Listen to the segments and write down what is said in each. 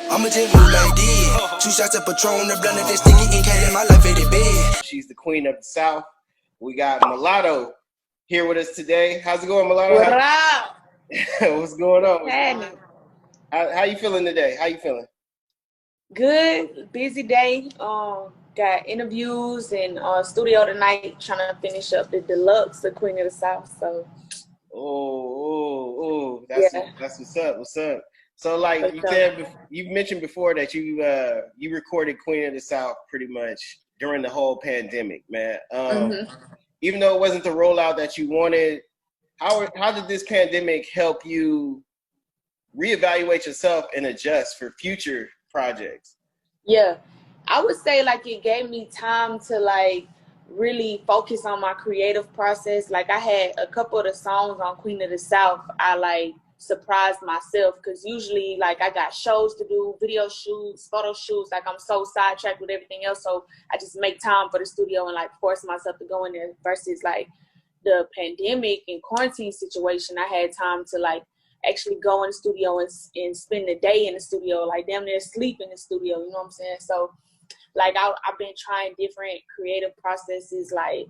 I'ma just move like this. 2 shots of Patron, the blunt of this sticky ink had in my life at the bed. She's the queen of the South. We got Mulatto here with us today. How's it going, Mulatto? What up? What's going on? Hey. How you feeling today? How you feeling? Good. Busy day. Got interviews and studio tonight, trying to finish up the deluxe, the Queen of the South. So. That's what's up. What's up? So, like you said, you mentioned before that you recorded Queen of the South pretty much during the whole pandemic, man. Even though it wasn't the rollout that you wanted, how did this pandemic help you reevaluate yourself and adjust for future projects? Yeah, I would say like it gave me time to like really focus on my creative process. Like I had a couple of the songs on Queen of the South, I like surprised myself because usually like I got shows to do, video shoots, photo shoots, like I'm so sidetracked with everything else, so I just make time for the studio and like force myself to go in there. Versus like the pandemic and quarantine situation, I had time to like actually go in the studio and spend the day in the studio, like damn near sleep in the studio, you know what I'm saying? So like I've been trying different creative processes like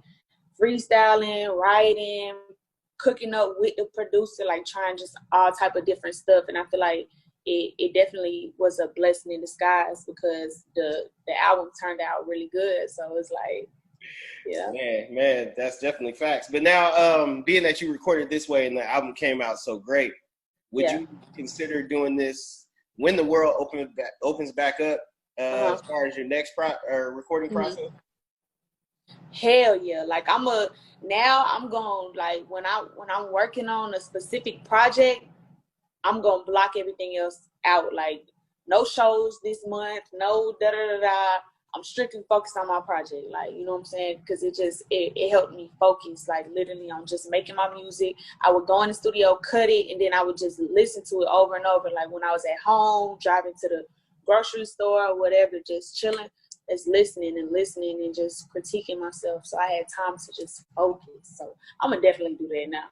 freestyling, writing, cooking up with the producer, like trying just all type of different stuff. And I feel like it definitely was a blessing in disguise because the album turned out really good. So it's like, yeah. Man, that's definitely facts. But now, being that you recorded this way and the album came out so great, would you consider doing this when the world opens back up as far as your next recording process? Hell yeah. Like I'm going like when I'm working on a specific project, I'm gonna block everything else out. Like no shows this month, no da-da-da-da. I'm strictly focused on my project, like, you know what I'm saying? Because it helped me focus, like, literally on just making my music. I would go in the studio, cut it, and then I would just listen to it over and over. Like, when I was at home, driving to the grocery store or whatever, just chilling, just listening and just critiquing myself. So I had time to just focus. So I'm going to definitely do that now.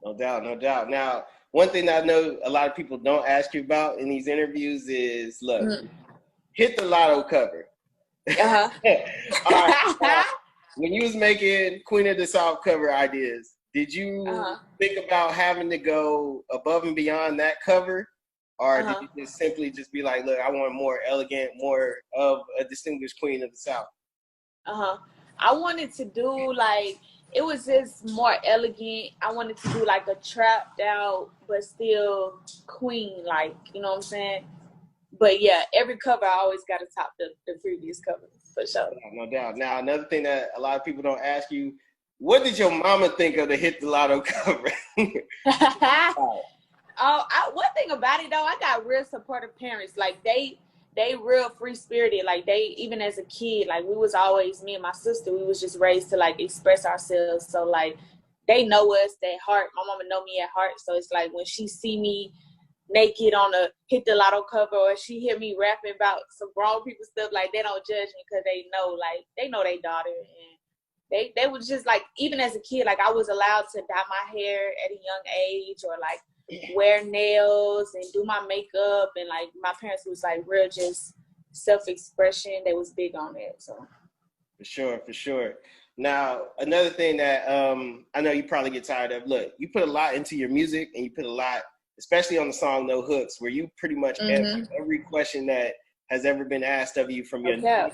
No doubt. Now, one thing that I know a lot of people don't ask you about in these interviews is, look, hit the Lotto cover. All right, when you was making Queen of the South cover ideas, did you think about having to go above and beyond that cover? Or did you just simply be like, look, I want more elegant, more of a distinguished Queen of the South? I wanted to do like, it was just more elegant. I wanted to do like a trapped out, but still queen, like, you know what I'm saying? But yeah, every cover I always got to top the previous cover, for sure. No doubt. Now, another thing that a lot of people don't ask you, what did your mama think of the Hit the Lotto cover? One thing about it though, I got real supportive parents. Like they real free spirited. Like they, even as a kid, like we was always, me and my sister, we was just raised to like express ourselves. So like they know us at heart. My mama know me at heart. So it's like when she see me naked on a Hit the Lotto cover, or she hear me rapping about some grown people stuff, like they don't judge me because they know their daughter. And they was just like, even as a kid, like I was allowed to dye my hair at a young age, or like wear nails and do my makeup, and like my parents was like real just self-expression. They was big on it. So for sure. Now, another thing that I know you probably get tired of, look, you put a lot into your music, and you put a lot, especially on the song No Hooks, where you pretty much answer every question that has ever been asked of you, from your name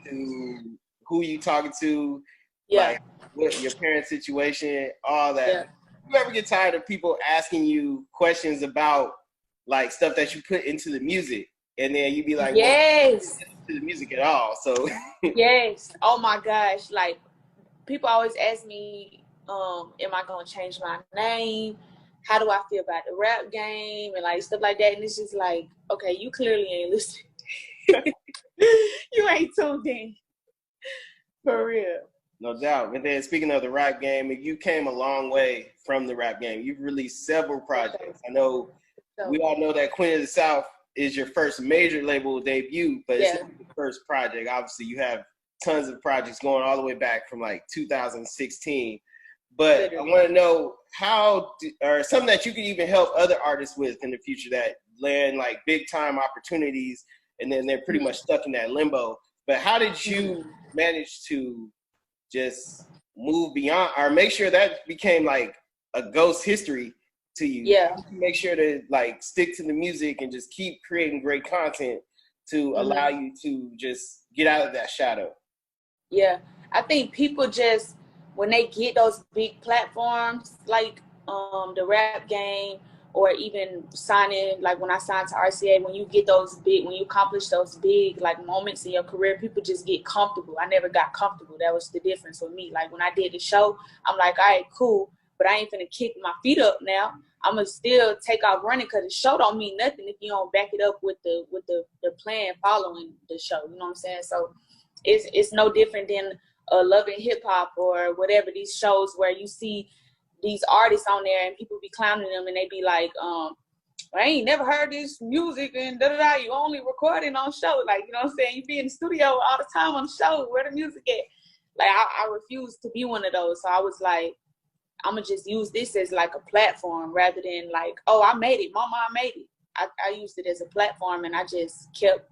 to who you talking to, like what your parents' situation, all that. Yeah. You ever get tired of people asking you questions about like stuff that you put into the music, and then you be like, yes, well, to the music at all? So yes. Oh my gosh, like people always ask me, am I gonna change my name? How do I feel about the rap game and like stuff like that? And it's just like, okay, you clearly ain't listening. You ain't tuned in. For real. No doubt. And then speaking of the rap game, you came a long way from the rap game. You've released several projects. I know we all know that Queen of the South is your first major label debut, but it's not the first project. Obviously, you have tons of projects going all the way back from like 2016. But I want to know or something that you can even help other artists with in the future that land like big time opportunities, and then they're pretty much stuck in that limbo. But how did you manage to just move beyond, or make sure that became like a ghost history to you? Yeah. Make sure to like stick to the music and just keep creating great content to allow you to just get out of that shadow. Yeah, I think people just, when they get those big platforms like the rap game, or even signing, like when I signed to RCA, when you get those big, when you accomplish those big like moments in your career, people just get comfortable. I never got comfortable. That was the difference with me. Like when I did the show, I'm like, all right, cool, but I ain't finna kick my feet up now. I'm gonna still take off running, because the show don't mean nothing if you don't back it up with the plan following the show. You know what I'm saying? So it's no different than Love and Hip Hop or whatever, these shows where you see these artists on there and people be clowning them and they be like, I ain't never heard this music and da-da-da, you only recording on show. Like, you know what I'm saying? You be in the studio all the time on the show, where the music at? Like, I refuse to be one of those. So I was like, I'm going to just use this as like a platform rather than like, oh, I made it. Mama, I made it. I used it as a platform, and I just kept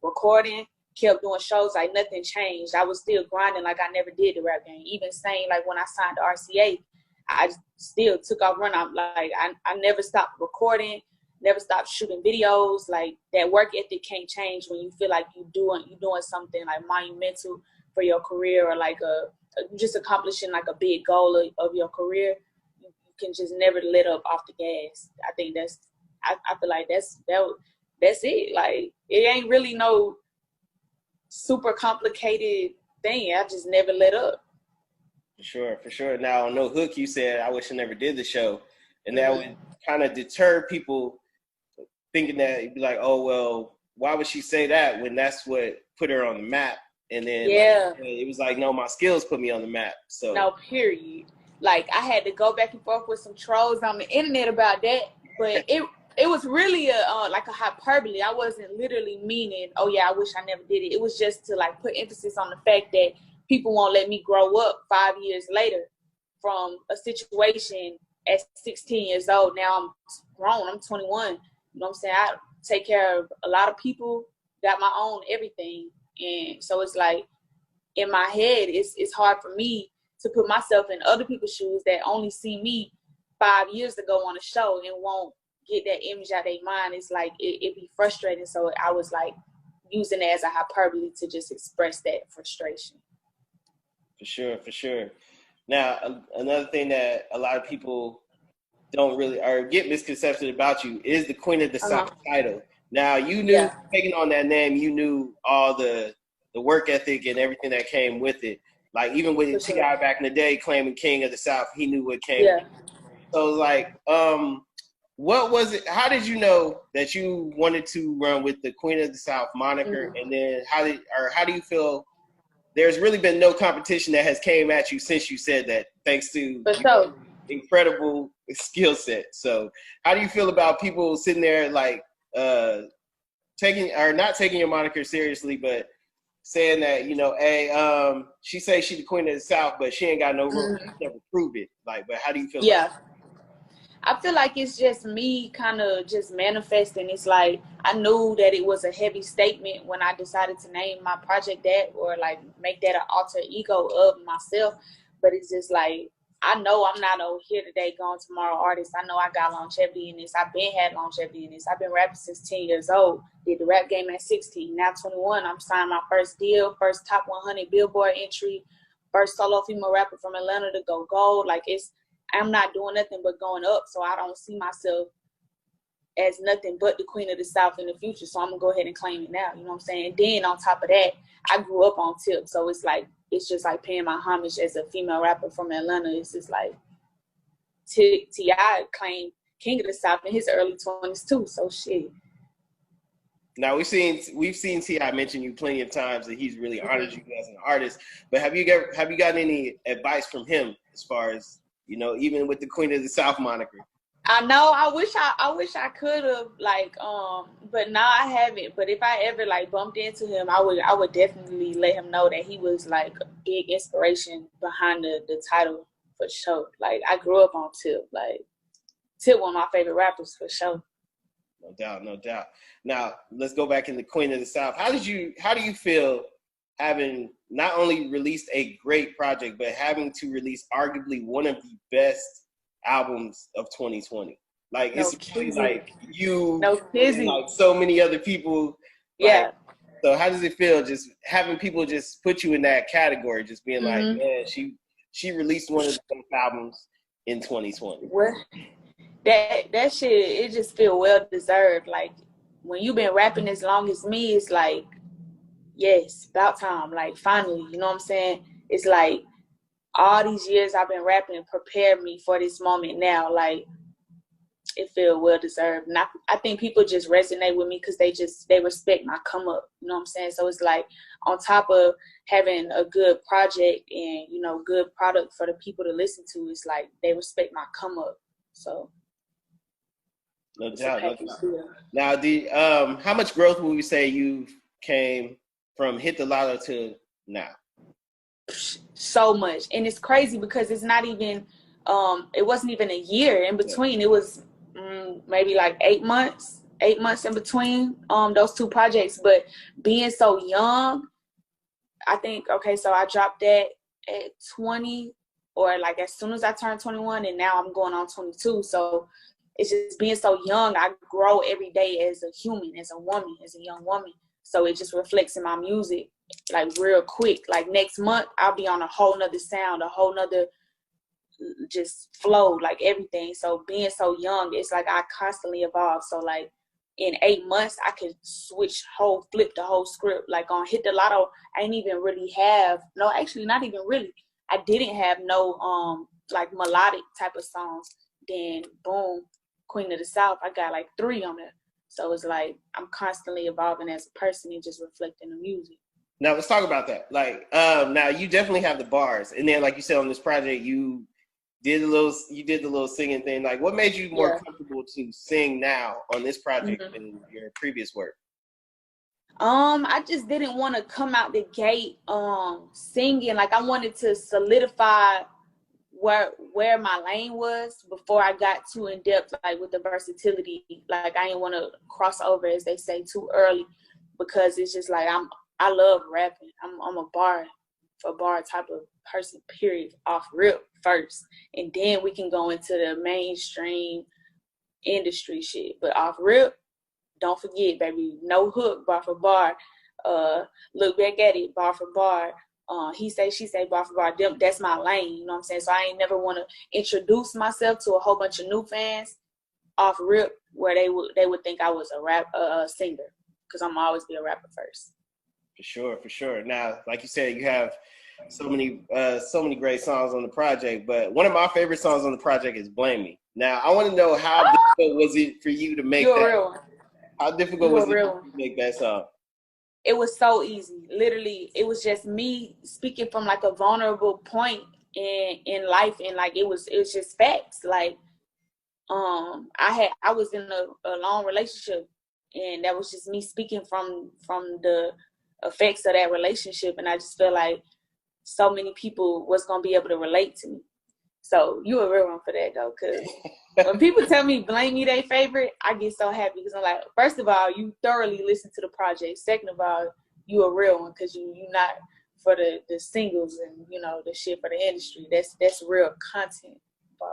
recording, kept doing shows like nothing changed. I was still grinding like I never did the rap game. Even saying like when I signed to RCA, I still took off running. I'm like, I never stopped recording, never stopped shooting videos. Like that work ethic can't change when you feel like you're doing something like monumental for your career, or like just accomplishing like a big goal of your career. You can just never let up off the gas. I think I feel like that's it. Like it ain't really no super complicated thing. I just never let up. For sure. Now, on No Hook, you said, I wish I never did the show. And that would kind of deter people thinking that you'd be like, oh, well, why would she say that when that's what put her on the map? And then it was like, no, my skills put me on the map. So no, period. Like I had to go back and forth with some trolls on the internet about that. But it was really like a hyperbole. I wasn't literally meaning, oh yeah, I wish I never did it. It was just to like put emphasis on the fact that people won't let me grow up 5 years later from a situation at 16 years old. Now I'm grown. I'm 21. You know what I'm saying? I take care of a lot of people, got my own everything. And so it's like in my head, it's hard for me to put myself in other people's shoes that only see me 5 years ago on a show and won't get that image out of their mind. It's like it be frustrating. So I was like using it as a hyperbole to just express that frustration. For sure. Now, another thing that a lot of people don't really, or get misconceptions about you, is the Queen of the South title. Now, you knew taking on that name, you knew all the work ethic and everything that came with it. Like even with T.I. back in the day claiming King of the South, he knew what came with it. So like, what was it? How did you know that you wanted to run with the Queen of the South moniker? And then how do you feel? There's really been no competition that has came at you since you said that, thanks to your incredible skill set. So how do you feel about people sitting there like not taking your moniker seriously, but saying that, you know, hey, she say she the Queen of the South, but she ain't got no room. She never proved it. Like, but how do you feel about that? I feel like it's just me kind of just manifesting. It's like I knew that it was a heavy statement when I decided to name my project that, or like make that an alter ego of myself. But it's just like, I know I'm not a here today, gone tomorrow artist. I know I got longevity in this. I've had longevity in this. I've been rapping since 10 years old. Did the rap game at 16. Now 21, I'm signing my first deal, first top 100 Billboard entry, first solo female rapper from Atlanta to go gold. Like I'm not doing nothing but going up, so I don't see myself as nothing but the Queen of the South in the future. So I'm gonna go ahead and claim it now. You know what I'm saying? And then on top of that, I grew up on Tip, so it's just like paying my homage as a female rapper from Atlanta. It's just like T.I. claimed King of the South in his early 20s too. So shit. Now we've seen T.I. mention you plenty of times that he's really honored you as an artist. But have you gotten any advice from him as far as, you know, even with the Queen of the South moniker? I know. I wish I could have, like, but now I haven't. But if I ever like bumped into him, I would definitely let him know that he was like a big inspiration behind the title for sure. Like I grew up on Tip. Like Tip, one of my favorite rappers for sure. No doubt, no doubt. Now let's go back into Queen of the South. How do you feel having not only released a great project, but having to release arguably one of the best albums of 2020? Like No it's kidding. like you No and like so many other people. Yeah. So how does it feel just having people just put you in that category, just being like, man, she released one of the best albums in 2020? Well, that shit, it just feel well deserved. Like when you've been rapping as long as me, it's like, yes, about time. Like finally, you know what I'm saying? It's like all these years I've been rapping prepared me for this moment now. Like it feel well deserved. And I think people just resonate with me because they respect my come up. You know what I'm saying? So it's like on top of having a good project and, you know, good product for the people to listen to, it's like they respect my come up. So no doubt. Now how much growth would we say you've came from Hit the Lotto to now? So much. And it's crazy because it's not even it wasn't even a year in between. It was maybe like 8 months in between those two projects. But being so young, I think, okay, so I dropped that at 20 or like as soon as I turned 21, and now I'm going on 22. So it's just being so young, I grow every day as a human, as a woman, as a young woman. So it just reflects in my music like real quick. Like next month I'll be on a whole nother sound, a whole nother just flow, like everything. So being so young, it's like I constantly evolve. So like in 8 months I can flip the whole script. Like on Hit the Lotto, I didn't even really have not even really. I didn't have no like melodic type of songs. Then boom, Queen of the South, I got like 3 on there. So it's like I'm constantly evolving as a person and just reflecting the music. Now let's talk about that. Like now you definitely have the bars, and then like you said on this project, you did the little singing thing. Like, what made you more comfortable to sing now on this project than your previous work? I just didn't want to come out the gate singing. Like I wanted to solidify where my lane was before I got too in depth, like with the versatility. Like I didn't want to cross over, as they say, too early, because it's just like I love rapping. I'm a bar for bar type of person, period, off rip first, and then we can go into the mainstream industry shit. But off rip, don't forget, baby, no hook, bar for bar. Look back at it, bar for bar. He say, she say, bar for bar. That's my lane, you know what I'm saying? So I ain't never want to introduce myself to a whole bunch of new fans off rip where they would think I was a singer, because I'm always be a rapper first. For sure. Now, like you said, you have so many great songs on the project, but one of my favorite songs on the project is "Blame Me." Now, I want to know how difficult was it for you to make that? How difficult was it to make that song? It was so easy. Literally, it was just me speaking from like a vulnerable point in life, and like it was just facts. Like, I was in a long relationship, and that was just me speaking from the effects of that relationship, and I just feel like so many people was gonna be able to relate to me. So you a real one for that though, because when people tell me "Blame Me" they favorite, I get so happy, because I'm like, first of all, you thoroughly listen to the project. Second of all, you a real one, because you not for the singles and you know the shit for the industry. That's real content.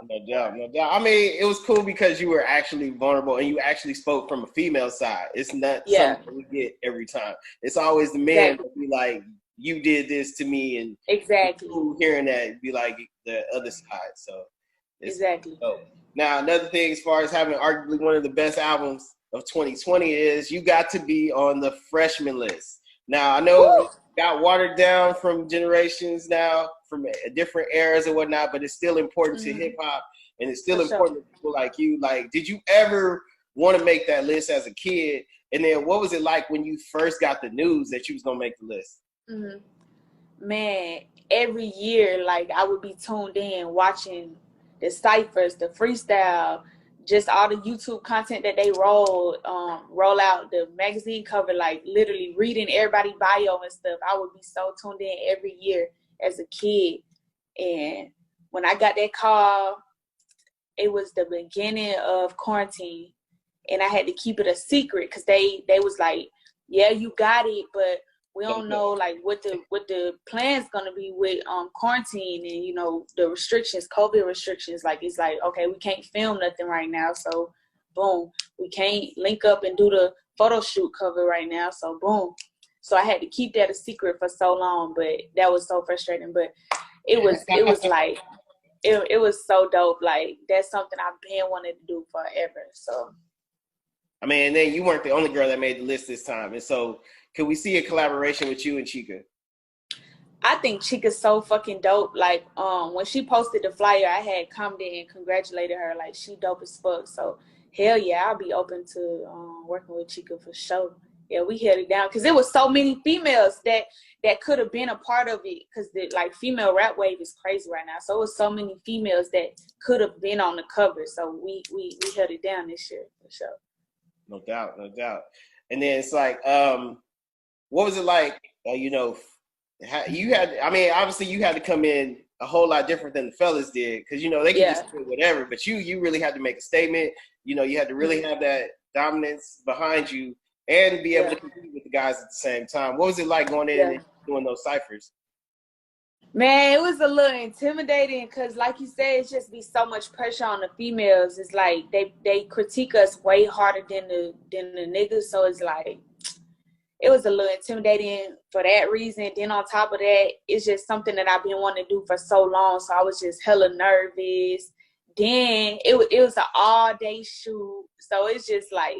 No doubt. I mean, it was cool because you were actually vulnerable and you actually spoke from a female side. It's not something we get every time. It's always the man that be like, you did this to me, and cool hearing that be like the other side. So it's dope. Now, another thing, as far as having arguably one of the best albums of 2020 is you got to be on the freshman list. Now, I know it got watered down from generations now, from different eras and whatnot, but it's still important to hip hop, and it's still important to people like you. Like, did you ever want to make that list as a kid? And then what was it like when you first got the news that you was going to make the list? Man, every year, like I would be tuned in, watching the ciphers, the freestyle, just all the YouTube content that they roll out, the magazine cover, like literally reading everybody's bio and stuff. I would be so tuned in every year as a kid. And when I got that call, it was the beginning of quarantine. and I had to keep it a secret because they was like, yeah, you got it, but we don't know like what the plan's gonna be with quarantine and, you know, the restrictions, COVID restrictions. Like, it's like, okay, we can't film nothing right now, so boom, we can't link up and do the photo shoot cover right now, so boom. So I had to keep that a secret for so long, but that was so frustrating. But it was like it was so dope. Like, that's something I've been wanting to do forever. So I mean, and then you weren't the only girl that made the list this time, and so could we see a collaboration with you and Chica? I think Chica's so fucking dope. Like, when she posted the flyer, I had commented and congratulated her. Like, she dope as fuck. So hell yeah, I'll be open to working with Chica for sure. Yeah, we held it down because there was so many females that could have been a part of it, because the like female rap wave is crazy right now. So it was so many females that could have been on the cover. So we held it down this year for sure. No doubt, no doubt. And then it's like, what was it like? You know, you had. I mean, obviously you had to come in a whole lot different than the fellas did, because, you know, they could just do whatever, but you really had to make a statement. You know, you had to really have that dominance behind you and be able to compete with the guys at the same time. What was it like going in and doing those ciphers? Man, it was a little intimidating because, like you said, it's just be so much pressure on the females. It's like they critique us way harder than the niggas. So it's like, it was a little intimidating for that reason. Then on top of that, it's just something that I've been wanting to do for so long. So I was just hella nervous. Then it was an all-day shoot. So it's just like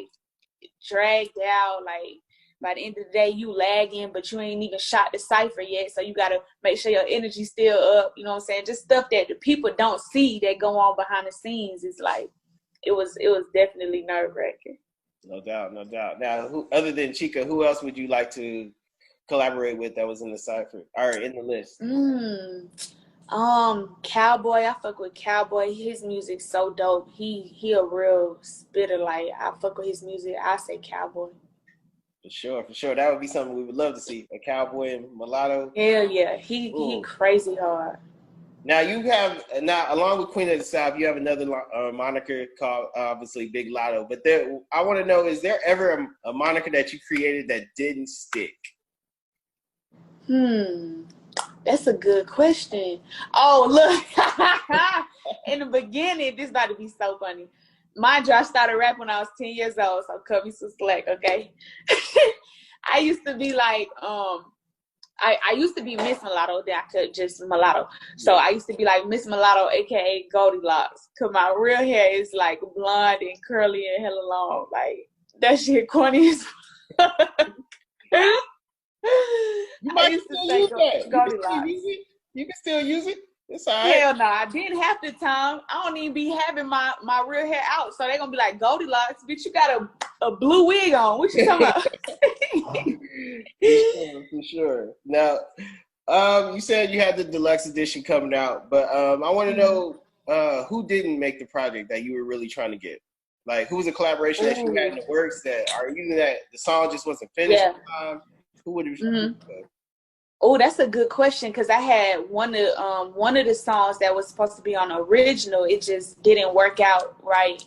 dragged out. Like, by the end of the day, you lagging, but you ain't even shot the cipher yet. So you got to make sure your energy's still up. You know what I'm saying? Just stuff that the people don't see that go on behind the scenes. Is like, it was definitely nerve-wracking. No doubt, no doubt. Now, other than Chica, who else would you like to collaborate with that was in the cipher or in the list? Cowboy. I fuck with Cowboy. His music's so dope. He a real spitter. Like, I fuck with his music. I say Cowboy. For sure. That would be something we would love to see. A Cowboy and Mulatto. Hell yeah. He crazy hard. Now along with Queen of the South, you have another moniker called obviously Big Lotto. But I want to know, is there ever a moniker that you created that didn't stick? That's a good question. Oh, look. In the beginning, this about to be so funny. Mind you, I started rapping when I was 10 years old, so cut me some slack, okay? I used to be like, I used to be Miss Mulatto, then I could just Mulatto. So I used to be like Miss Mulatto, a.k.a. Goldilocks, because my real hair is like blonde and curly and hella long. Like, that shit corny as fuck. You might still use that. Goldilocks. You can still use it. It's all right. Hell no, I didn't have the time. I don't even be having my real hair out. So they're going to be like, Goldilocks, bitch, you got a blue wig on. What you talking about? For sure. Now, you said you had the deluxe edition coming out, but I want to know who didn't make the project that you were really trying to get? Like, who was a collaboration that you had in the works that, or even that the song just wasn't finished at the time? Who would have Oh, that's a good question, because I had one of the songs that was supposed to be on the original. It just didn't work out right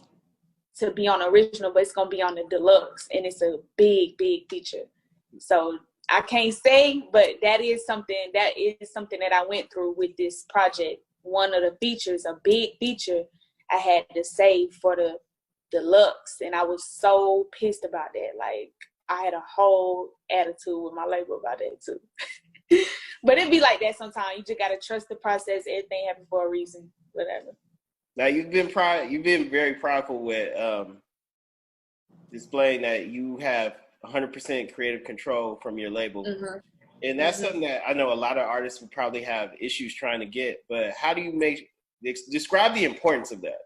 to be on the original, but it's going to be on the deluxe, and it's a big, big feature. So I can't say, but that is something that I went through with this project. One of the features, a big feature, I had to save for the deluxe, and I was so pissed about that. Like, I had a whole attitude with my label about that too. But it be like that sometimes. You just gotta trust the process. Everything happens for a reason. Whatever. Now you've been very prideful with displaying that you have 100% creative control from your label, and that's something that I know a lot of artists would probably have issues trying to get. But how do you describe the importance of that?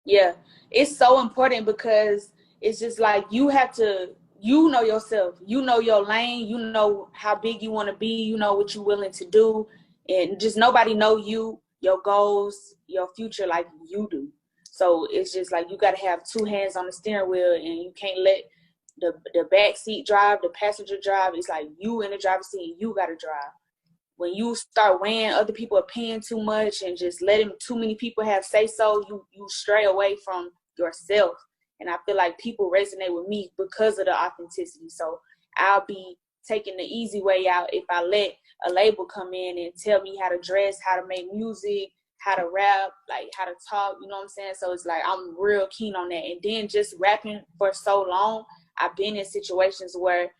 Yeah, it's so important because it's just like you have to. You know yourself. You know your lane. You know how big you want to be. You know what you're willing to do. And just nobody know you, your goals, your future like you do. So it's just like you got to have two hands on the steering wheel, and you can't let the back seat drive, the passenger drive. It's like you in the driver's seat, and you got to drive. When you start weighing other people opinion too much and just letting too many people have say so, you stray away from yourself. And I feel like people resonate with me because of the authenticity. So I'll be taking the easy way out if I let a label come in and tell me how to dress, how to make music, how to rap, like how to talk, you know what I'm saying? So it's like I'm real keen on that. And then just rapping for so long, I've been in situations where,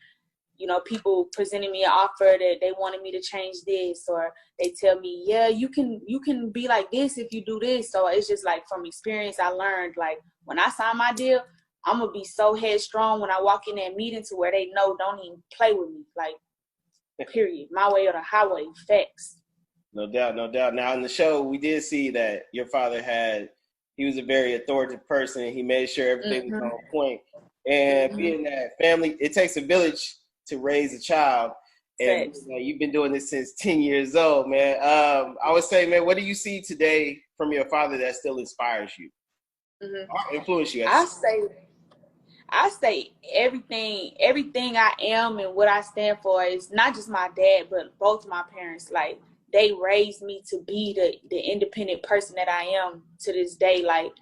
you know, people presented me an offer that they wanted me to change this, or they tell me, yeah, you can be like this if you do this. So it's just like from experience, I learned, like, when I sign my deal, I'm gonna be so headstrong when I walk in that meeting to where they know don't even play with me, like, period. My way or the highway, facts. No doubt, no doubt. Now in the show, we did see that your father he was a very authoritative person. He made sure everything was on point. And being that family, it takes a village to raise a child. And you've been doing this since 10 years old, man. I would say, man, what do you see today from your father that still inspires you or influence you? I say everything I am and what I stand for is not just my dad, but both my parents. Like, they raised me to be the independent person that I am to this day. Like,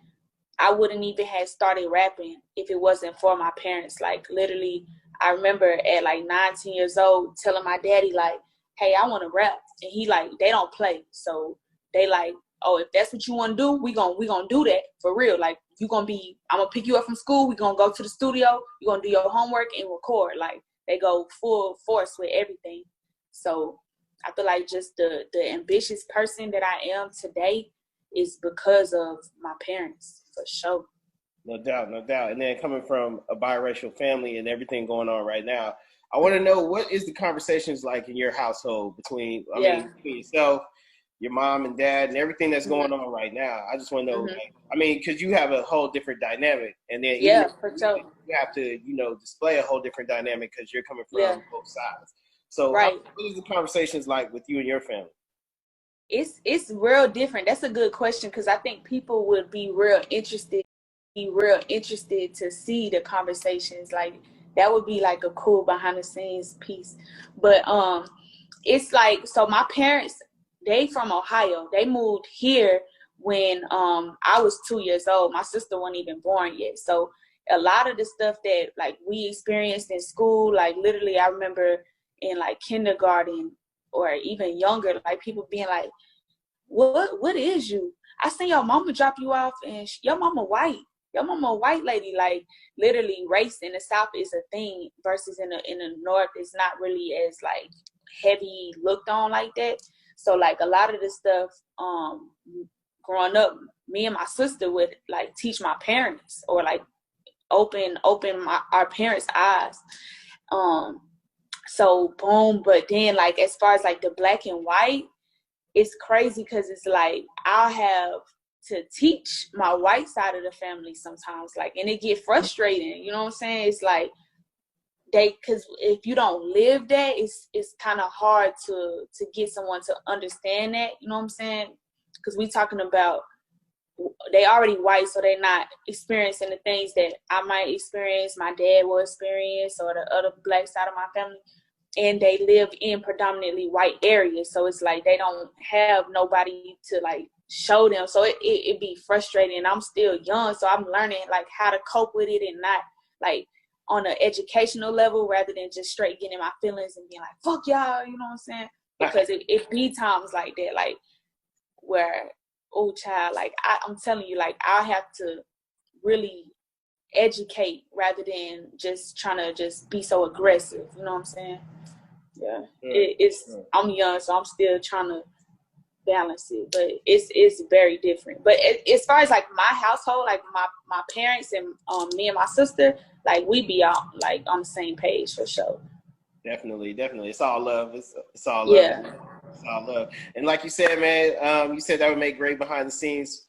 I wouldn't even have started rapping if it wasn't for my parents. Like, literally, I remember at like 19 years old telling my daddy, like, hey, I want to rap. And he like, they don't play. So they like, oh, if that's what you want to do, we gonna do that for real. Like, I'm gonna pick you up from school. We gonna go to the studio. You gonna do your homework and record. Like, they go full force with everything. So I feel like just the ambitious person that I am today is because of my parents, for sure. No doubt, no doubt. And then coming from a biracial family and everything going on right now, I want to know, what is the conversations like in your household between yourself, your mom and dad, and everything that's going on right now? I just want to know, like, I mean, because you have a whole different dynamic, and then for sure, you have to, display a whole different dynamic because you're coming from both sides. So, what is the conversations like with you and your family? It's real different. That's a good question, because I think people would be real interested to see the conversations. Like, that would be like a cool behind the scenes piece. But it's like, so my parents, they from Ohio. They moved here when I was 2 years old. My sister wasn't even born yet. So a lot of the stuff that like we experienced in school, like literally I remember in like kindergarten or even younger, like people being like, what is you? I seen your mama drop you off and your mama white. Your mama a white lady. Like, literally race in the South is a thing versus in the North is not really as like heavy looked on like that. So like a lot of this stuff, growing up, me and my sister would like teach my parents or like open our parents' eyes. So boom, but then like as far as like the black and white, it's crazy because it's like I'll have to teach my white side of the family sometimes, like, and it get frustrating, you know what I'm saying? It's like because if you don't live that, it's kind of hard to get someone to understand that, you know what I'm saying? Because we talking about they already white, so they're not experiencing the things that I might experience, my dad will experience, or the other black side of my family. And they live in predominantly white areas. So it's like they don't have nobody to like show them. So it be frustrating. And I'm still young, so I'm learning like how to cope with it and not like on an educational level rather than just straight getting my feelings and being like, fuck y'all, you know what I'm saying? Because it be times like that, like where, oh child, like I'm telling you, like I have to really educate rather than just trying to just be so aggressive, you know what I'm saying? I'm young, so I'm still trying to balance it, but it's very different. But as far as like my household, like my parents and me and my sister, like we be out like on the same page for sure. Definitely. It's all love. It's all love. Yeah. It's all love. And like you said, man, you said that would make great behind the scenes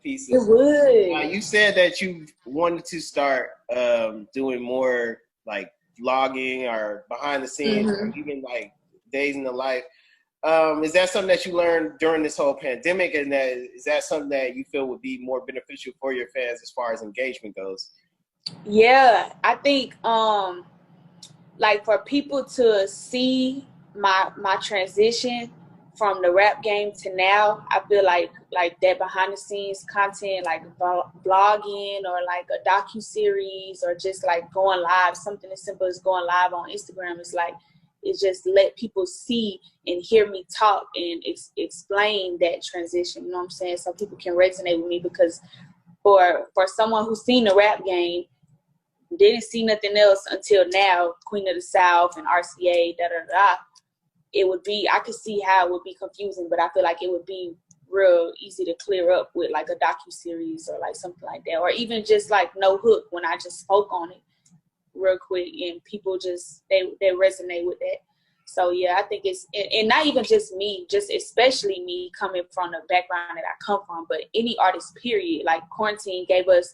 pieces. It would. You said that you wanted to start doing more like vlogging or behind the scenes, or even like days in the life. Is that something that you learned during this whole pandemic, and is that something that you feel would be more beneficial for your fans as far as engagement goes? Yeah, I think like for people to see my transition from the rap game to now, I feel like that behind the scenes content, like blogging or like a docu-series or just like going live, something as simple as going live on Instagram is like, it just let people see and hear me talk and explain that transition, you know what I'm saying? So people can resonate with me, because for someone who's seen the rap game, didn't see nothing else until now, Queen of the South and RCA, it would be, I could see how it would be confusing, but I feel like it would be real easy to clear up with like a docu-series or like something like that, or even just like No Hook, when I just spoke on it real quick and people just, they resonate with that. So yeah, I think it's, and not even just me, just especially me coming from the background that I come from, but any artist period, like quarantine gave us,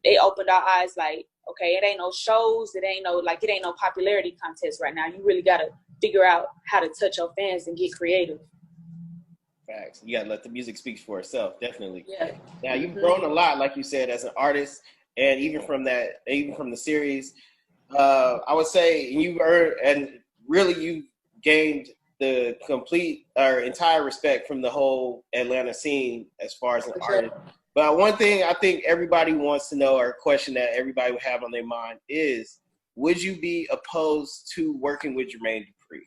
they opened our eyes like, okay, it ain't no shows, it ain't no popularity contest right now. You really gotta figure out how to touch your fans and get creative. Facts. You gotta let the music speak for itself, definitely. Yeah. Now you've grown a lot, like you said, as an artist, and even from the series, I would say you've earned, and really you gained the complete or entire respect from the whole Atlanta scene as far as an artist. But one thing I think everybody wants to know, or a question that everybody would have on their mind is, would you be opposed to working with Jermaine Dupri?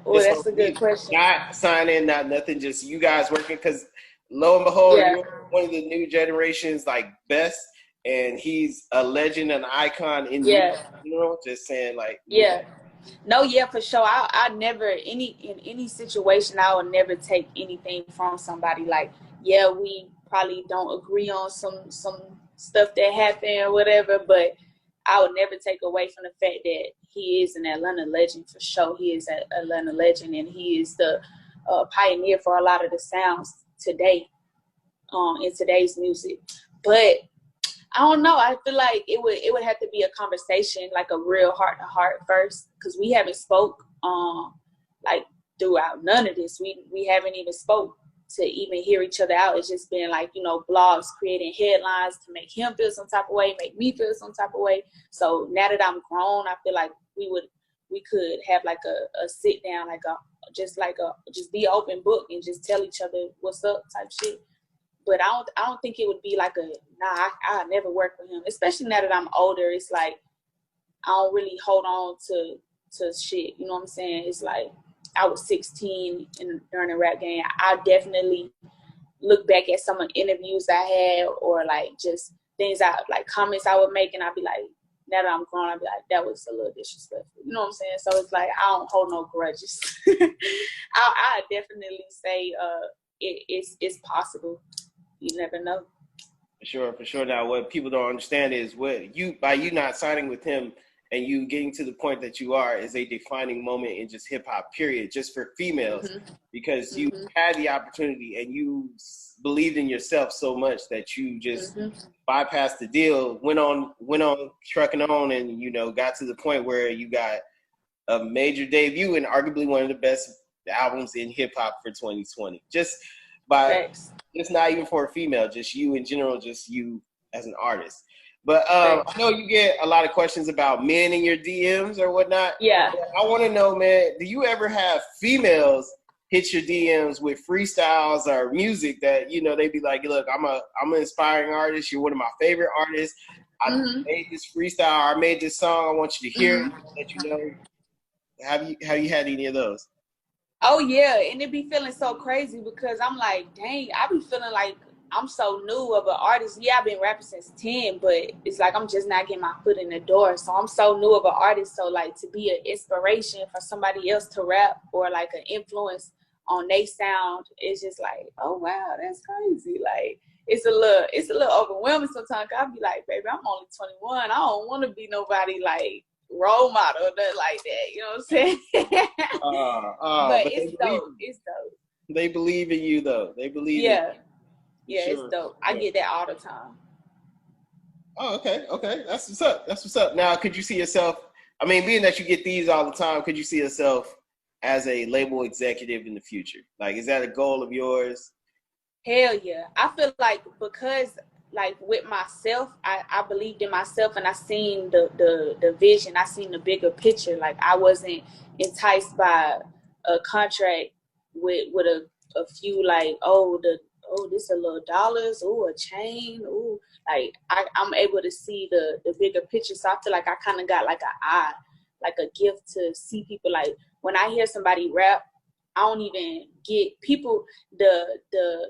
Oh, that's a good question. Not signing, not nothing, just you guys working, because lo and behold, you're one of the new generation's like best, and he's a legend, an icon in general. Just saying, like, no, for sure. I never in any situation I would never take anything from somebody. Like, we probably don't agree on some stuff that happened or whatever, but I would never take away from the fact that he is an Atlanta legend for sure. He is an Atlanta legend, and he is the pioneer for a lot of the sounds today, in today's music. But I don't know. I feel like it would have to be a conversation, like a real heart to heart first, because we haven't spoke like throughout none of this. We haven't even spoke to even hear each other out. It's just been like, blogs creating headlines to make him feel some type of way, make me feel some type of way. So now that I'm grown, I feel like we could have like a sit down, like just be an open book and just tell each other what's up type shit. But I don't think it would be like I never work with him, especially now that I'm older. It's like I don't really hold on to shit. You know what I'm saying? It's like I was 16 during the rap game. I definitely look back at some of the interviews I had, or like just things like comments I would make, and I'd be like, now that I'm grown, I'd be like, that was a little disrespectful. You know what I'm saying? So it's like I don't hold no grudges. I definitely say it's possible. You never know. For sure. Now, what people don't understand is by you not signing with him and you getting to the point that you are is a defining moment in just hip hop, period, just for females, because you had the opportunity and you believed in yourself so much that you just bypassed the deal, went on trucking on, and got to the point where you got a major debut and arguably one of the best albums in hip hop for 2020. It's not even for a female, just you in general, just you as an artist. But I know you get a lot of questions about men in your DMs or whatnot. Yeah. I want to know, man, do you ever have females hit your DMs with freestyles or music that, they be like, look, I'm an inspiring artist. You're one of my favorite artists. I made this freestyle. I made this song. I want you to hear it. Have you had any of those? Oh yeah, and it be feeling so crazy because I'm like, dang, I be feeling like I'm so new of an artist. Yeah, I've been rapping since 10, but it's like I'm just not getting my foot in the door. So I'm so new of an artist. So like to be an inspiration for somebody else to rap or like an influence on their sound, it's just like, oh wow, that's crazy. Like it's a little overwhelming sometimes. I'll be like, baby, I'm only 21. I don't want to be nobody like role model or nothing like that. You know what I'm saying? But it's dope. It's dope. They believe in you though. They believe in you. Yeah, sure. It's dope. I get that all the time. Oh, okay. That's what's up. Now, could you see yourself, being that you get these all the time, could you see yourself as a label executive in the future? Like, is that a goal of yours? Hell yeah. I feel like because like with myself, I believed in myself and I seen the vision. I seen the bigger picture. Like I wasn't enticed by a contract with a few like, oh, this a little dollars, oh, a chain, oh, like I'm able to see the bigger picture. So I feel like I kind of got like an eye, like a gift to see people. Like when I hear somebody rap, I don't even get people, the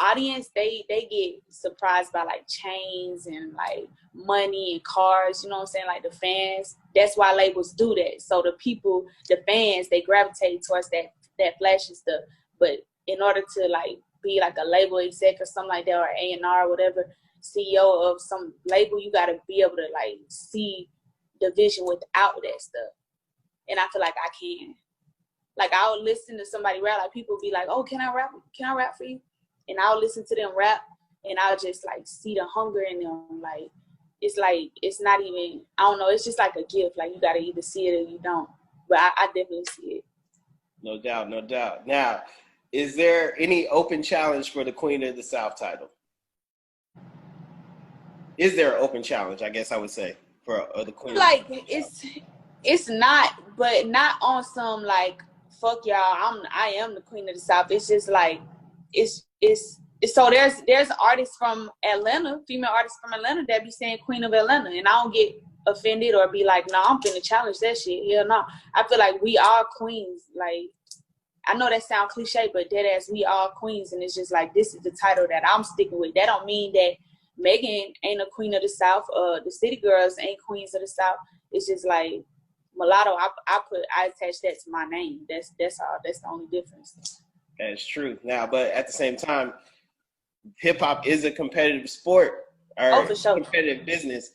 audience, they get surprised by like chains and like money and cars, you know what I'm saying? Like the fans, that's why labels do that. So the people, the fans, they gravitate towards that flashy stuff. But in order to like be like a label exec or something like that, or A&R or whatever, CEO of some label, you got to be able to like see the vision without that stuff. And I feel like I can. Like I'll listen to somebody rap, like people be like, oh, can I rap for you? And I'll listen to them rap, and I'll just like see the hunger in them. Like it's not even, I don't know, it's just like a gift. Like you gotta either see it or you don't. But I definitely see it. No doubt, no doubt. Now, is there any open challenge for the Queen of the South title? Is there an open challenge, I guess I would say, for the Queen? Like it's not, but not on some like, fuck y'all, I am the Queen of the South. It's just like it's so there's artists from Atlanta, female artists from Atlanta that be saying Queen of Atlanta, and I don't get offended or be like, no, I'm finna challenge that shit. Hell no. I feel like we are queens. Like I know that sound cliche, but dead ass, we are queens, and it's just like this is the title that I'm sticking with. That don't mean that Megan ain't a queen of the South, the City Girls ain't queens of the South. It's just like Mulatto, I attach that to my name. That's all. That's the only difference. That's true. Now, but at the same time, hip hop is a competitive sport or for sure. Competitive business,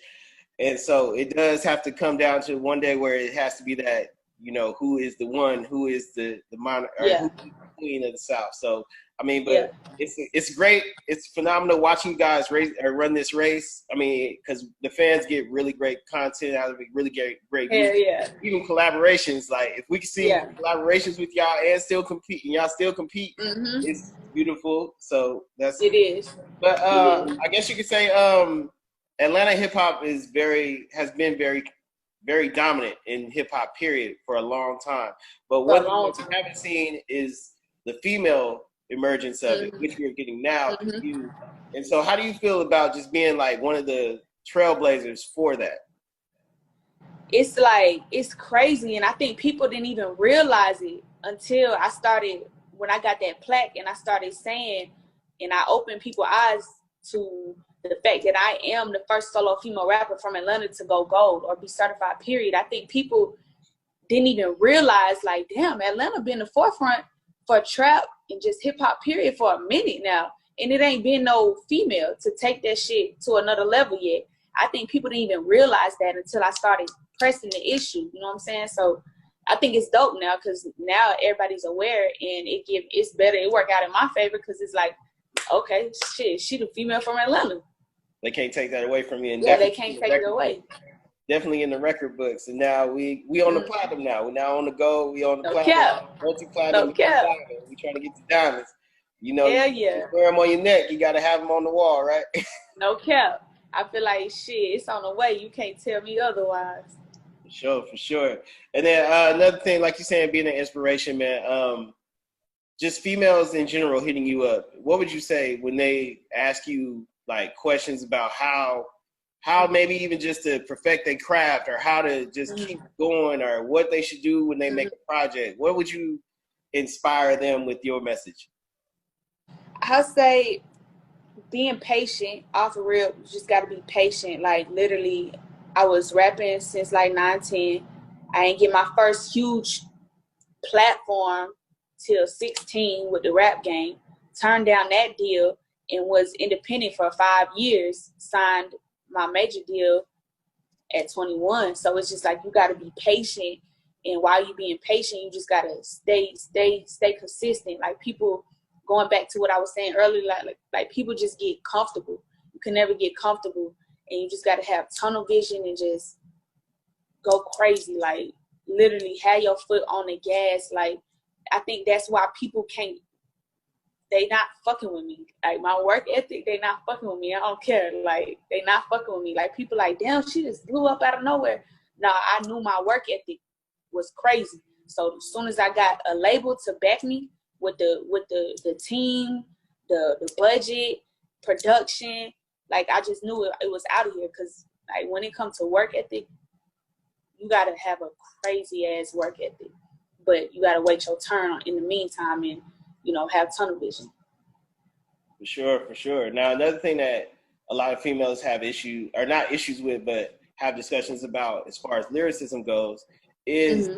and so it does have to come down to one day where it has to be that, you know, who is the one, who is the monarch, or who is the Queen of the South. So I mean, but it's great. It's phenomenal watching you guys run this race. I mean, because the fans get really great content out of it, really great music. Even collaborations. Like if we can see collaborations with y'all and still compete, and y'all still compete, it's beautiful. So that's it is. But I guess you could say Atlanta hip hop has been very dominant in hip hop period for a long time. But what we haven't seen is the female emergence of it, which we're getting now. And so how do you feel about just being like one of the trailblazers for that? It's like, it's crazy. And I think people didn't even realize it until I started, when I got that plaque and I started saying, and I opened people's eyes to the fact that I am the first solo female rapper from Atlanta to go gold or be certified, period. I think people didn't even realize, like, damn, Atlanta been the forefront for trap and just hip hop period for a minute now. And it ain't been no female to take that shit to another level yet. I think people didn't even realize that until I started pressing the issue. You know what I'm saying? So I think it's dope now because now everybody's aware and it's better. It work out in my favor because it's like, okay, shit, she the female from Atlanta. They can't take that away from you. And they can't take it away. Definitely in the record books. And now we on the platinum now. We're now on the gold. We on the platinum. Multi-platinum. We trying to get the diamonds. You know, you wear them on your neck. You got to have them on the wall, right? No cap. I feel like, shit, it's on the way. You can't tell me otherwise. For sure. And then another thing, like you're saying, being an inspiration, man, just females in general hitting you up. What would you say when they ask you, like, questions about how maybe even just to perfect their craft or how to just keep going or what they should do when they make a project? What would you inspire them with your message? I'll say being patient. Off the real, you just got to be patient. Like, literally, I was rapping since like 9-10. I ain't get my first huge platform till 16 with the rap game. Turned down that deal and was independent for 5 years. Signed my major deal at 21. So it's just like you got to be patient. And while you being patient, you just got to stay consistent. Like, people, going back to what I was saying earlier, like people just get comfortable. You can never get comfortable. And you just got to have tunnel vision and just go crazy. Like, literally have your foot on the gas. Like, I think that's why people can't, they not fucking with me. Like, my work ethic, they not fucking with me. I don't care. Like, they not fucking with me. Like, people like, damn, she just blew up out of nowhere. Nah, I knew my work ethic was crazy. So as soon as I got a label to back me, with the team, the budget, production. Like, I just knew it was out of here, because like when it comes to work ethic, you gotta have a crazy ass work ethic, but you gotta wait your turn in the meantime, and have tunnel vision. For sure. Now, another thing that a lot of females have not issues with, but have discussions about as far as lyricism goes, is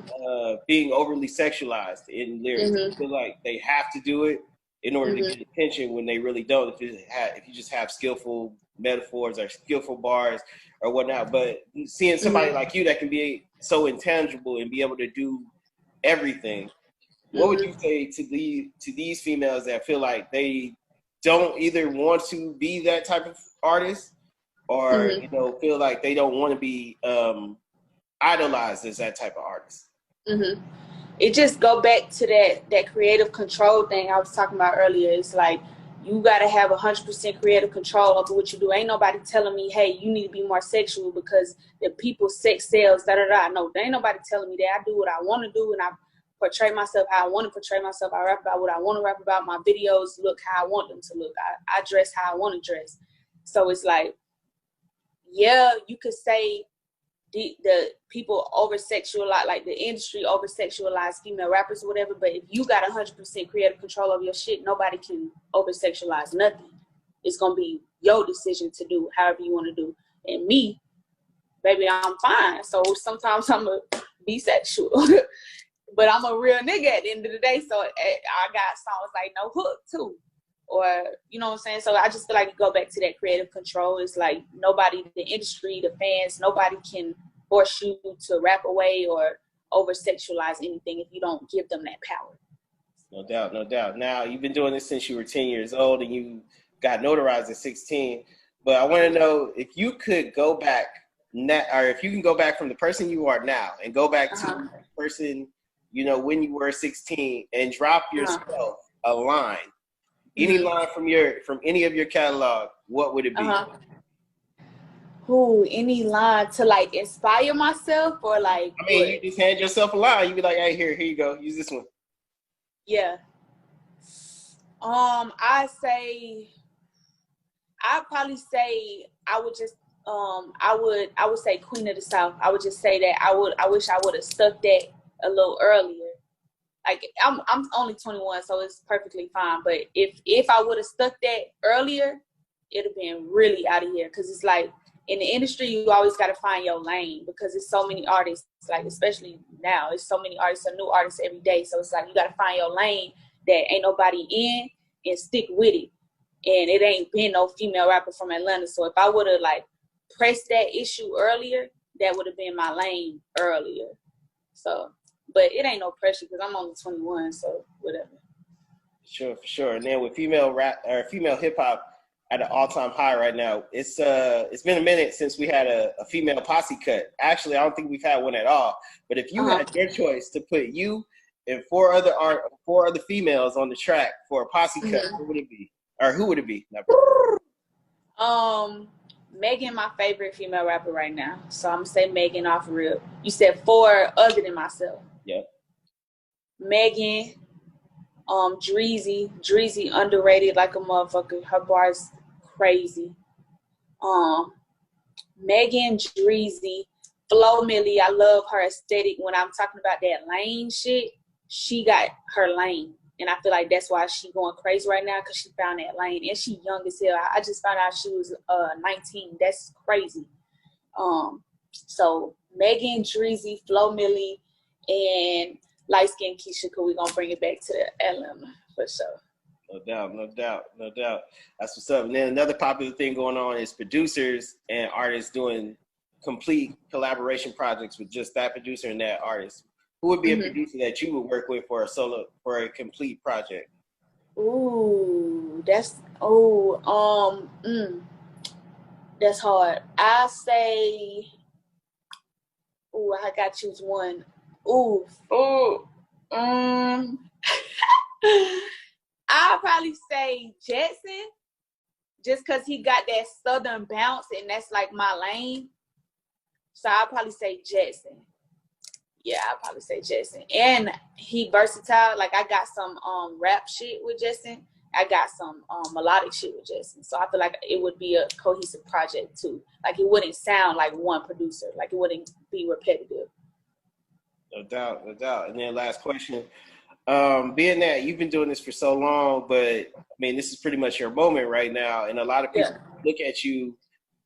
being overly sexualized in lyrics. Mm-hmm. They feel like they have to do it in order to get attention, when they really don't. If you just have skillful metaphors or skillful bars or whatnot. But seeing somebody like you that can be so intangible and be able to do everything, what would you say to these females that feel like they don't either want to be that type of artist, or feel like they don't want to be idolized as that type of artist? It just go back to that creative control thing I was talking about earlier. It's like, you got to have 100% creative control over what you do. Ain't nobody telling me, hey, you need to be more sexual because the people's sex sells, da-da-da. No, there ain't nobody telling me that. I do what I want to do, and I portray myself how I want to portray myself. I rap about what I want to rap about. My videos look how I want them to look. I dress how I want to dress. So it's like, yeah, you could say the people over-sexualize, like the industry over-sexualize female rappers or whatever, but if you got 100% creative control of your shit, nobody can over-sexualize nothing. It's going to be your decision to do however you want to do. And me, baby, I'm fine. So sometimes I'm a bisexual, but I'm a real nigga at the end of the day. So I got songs like No Hook too. Or, you know what I'm saying? So I just feel like you go back to that creative control. It's like nobody, the industry, the fans, nobody can force you to rap away or over-sexualize anything if you don't give them that power. No doubt. Now, you've been doing this since you were 10 years old, and you got notarized at 16. But I want to know if you could go back, or if you can go back from the person you are now and go back to the person, when you were 16, and drop yourself a line. Any line from any of your catalog, what would it be? Any line to like inspire myself, or like? I mean, you just hand yourself a line. You be like, "Hey, here you go. Use this one." Yeah. I'd probably say I would just I would say Queen of the South. I would just say that I wish I would have stuck that a little earlier. Like, I'm only 21, so it's perfectly fine. But if I would have stuck that earlier, it'd have been really out of here. Because it's like, in the industry, you always got to find your lane, because it's so many artists, like, especially now, it's so many artists, and new artists every day. So it's like, you got to find your lane that ain't nobody in, and stick with it. And it ain't been no female rapper from Atlanta. So if I would have, like, pressed that issue earlier, that would have been my lane earlier. So... But it ain't no pressure, because I'm only 21, so whatever. For sure. And then with female rap or female hip hop at an all-time high right now, it's been a minute since we had a female posse cut. Actually, I don't think we've had one at all. But if you had your choice to put you and four other females on the track for a posse cut, what would it be? Or who would it be? Megan, my favorite female rapper right now. So I'm gonna say Megan off rip. You said 4 other than myself. Yep. Megan, Dreezy underrated like a motherfucker. Her bars crazy. Megan, Dreezy, Flo Millie. I love her aesthetic. When I'm talking about that lane shit, she got her lane. And I feel like that's why she going crazy right now, because she found that lane. And she young as hell. I just found out she was 19. That's crazy. So Megan, Dreezy, Flo Millie, and light-skinned Keisha, because we're going to bring it back to Atlanta for sure. No doubt. That's what's up. And then another popular thing going on is producers and artists doing complete collaboration projects with just that producer and that artist. Who would be a producer that you would work with for a complete project? Ooh, that's hard. I say, I got to choose one. I'll probably say Jetson, just because he got that southern bounce, and that's like my lane. So I'll probably say Jetson. Yeah, I'd probably say Justin. And he versatile. Like I got some rap shit with Justin. I got some melodic shit with Justin. So I feel like it would be a cohesive project too. Like it wouldn't sound like one producer. Like it wouldn't be repetitive. No doubt, no doubt. And then last question. Being that you've been doing this for so long, but I mean, this is pretty much your moment right now. And a lot of people look at you,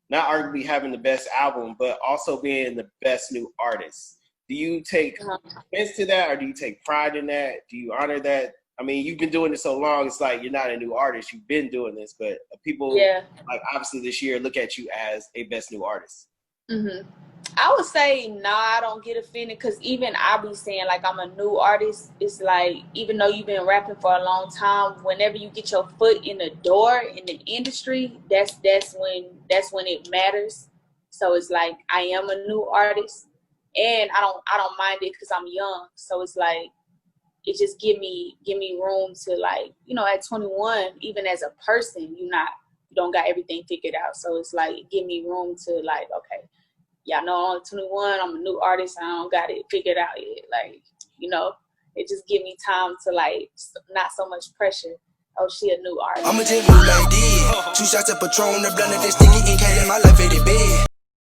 not arguably having the best album, but also being the best new artist. Do you take offense to that, or do you take pride in that? Do you honor that? I mean, you've been doing this so long, it's like you're not a new artist. You've been doing this, but people, like obviously this year, look at you as a best new artist. Mm-hmm. I would say, nah, I don't get offended, because even I be saying, like, I'm a new artist. It's like, even though you've been rapping for a long time, whenever you get your foot in the door in the industry, that's when it matters. So it's like, I am a new artist. And I don't mind it because I'm young. So it's like, it just give me room to, like, you know, at 21, even as a person, you don't got everything figured out. So it's like, it give me room to, like, okay, y'all know I'm 21, I'm a new artist, and I don't got it figured out yet. Like, you know, it just give me time to, like, not so much pressure. Oh, she a new artist. I'ma just move like this. 2 shots of Patron, the blunt of this sticky ink, in my life, it big.